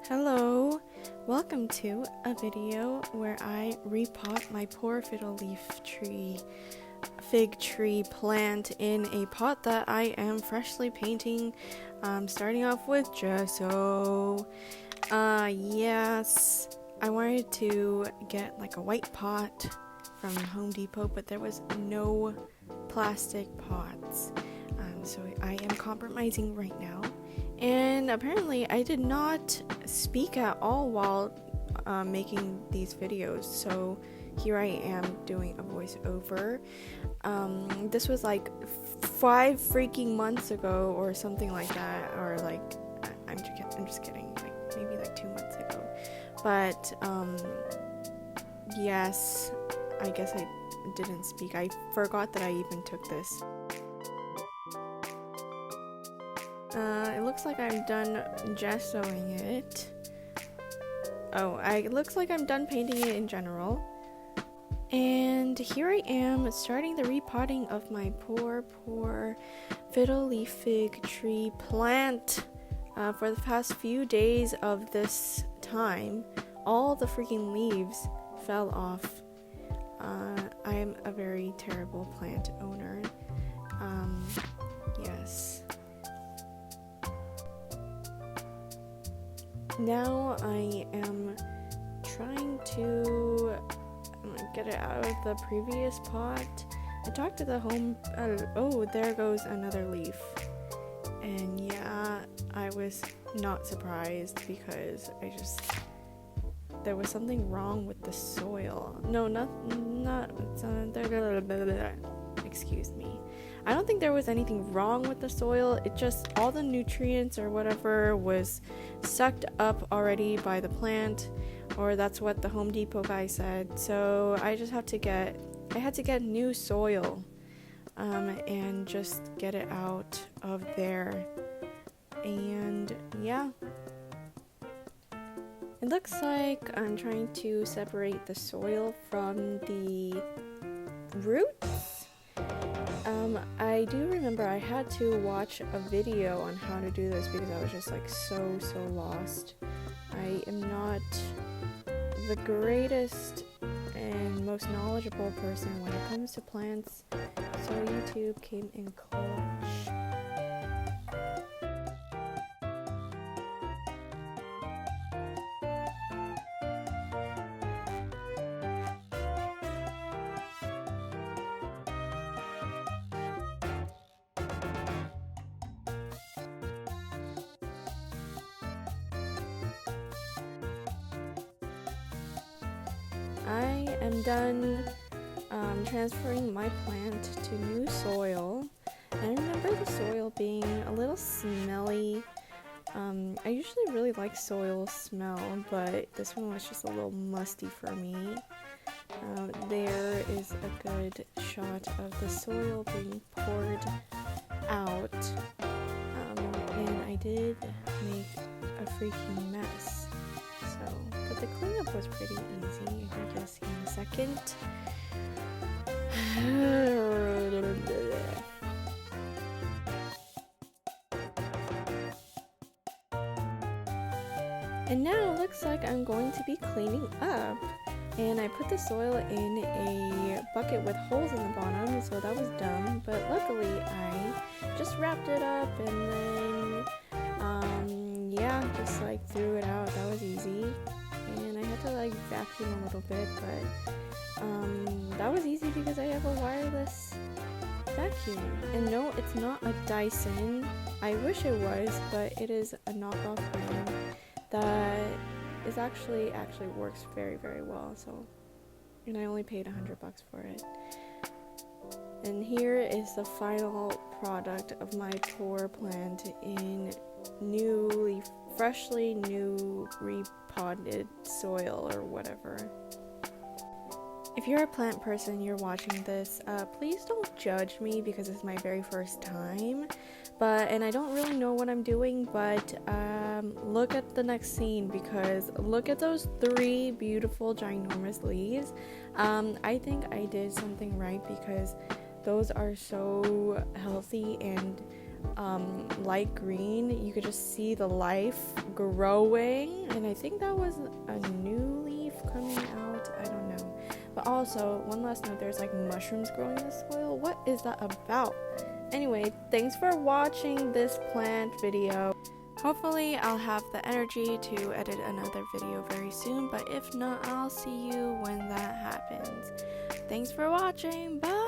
Hello, welcome to a video where I repot my poor fig tree plant in a pot that I am freshly painting. Starting off with gesso. Yes, I wanted to get like a white pot from Home Depot, but there was no plastic pots. So I am compromising right now. And apparently I did not speak at all while making these videos, so here I am doing a voiceover. This was like 5 freaking months ago or something like that, or like I'm just kidding, like maybe like 2 months ago. But yes, I guess I didn't speak. I forgot that I even took this. It looks like I'm done gessoing it. It looks like I'm done painting it in general. And here I am starting the repotting of my poor fiddle leaf fig tree plant. For the past few days of this time, all the freaking leaves fell off. I am a very terrible plant owner. Yes. Now I am trying to get it out of the previous pot. I talked to the home. Oh, there goes another leaf. And yeah, I was not surprised because there was something wrong with the soil. No, excuse me. I don't think there was anything wrong with the soil. It just, all the nutrients or whatever was sucked up already by the plant, or that's what the Home Depot guy said. So I had to get new soil and just get it out of there. And yeah, it looks like I'm trying to separate the soil from the roots. I do remember I had to watch a video on how to do this because I was just like so lost. I am not the greatest and most knowledgeable person when it comes to plants, so YouTube came in clutch. I am done transferring my plant to new soil. I remember the soil being a little smelly. I usually really like soil smell, but this one was just a little musty for me. There is a good shot of the soil being poured out, and I did make a freaking mess. But the cleanup was pretty easy. I think you'll see in a second. And now it looks like I'm going to be cleaning up. And I put the soil in a bucket with holes in the bottom, so that was dumb. But luckily I just wrapped it up and then just like threw it out. That was easy. And I had to like vacuum a little bit, but that was easy because I have a wireless vacuum. And no, it's not a Dyson. I wish it was, but it is a knockoff brand that is actually works very well. So, and I only paid $100 for it. And here is the final product of my poor plant in freshly new repotted soil or whatever. If you're a plant person, you're watching this, please don't judge me because it's my very first time. And I don't really know what I'm doing, but look at the next scene because look at those 3 beautiful ginormous leaves. I think I did something right because those are so healthy and light green, you could just see the life growing, and I think that was a new leaf coming out. I don't know. But also, one last note, there's like mushrooms growing in the soil. What is that about? Anyway, thanks for watching this plant video. Hopefully I'll have the energy to edit another video very soon, but if not, I'll see you when that happens. Thanks for watching. Bye!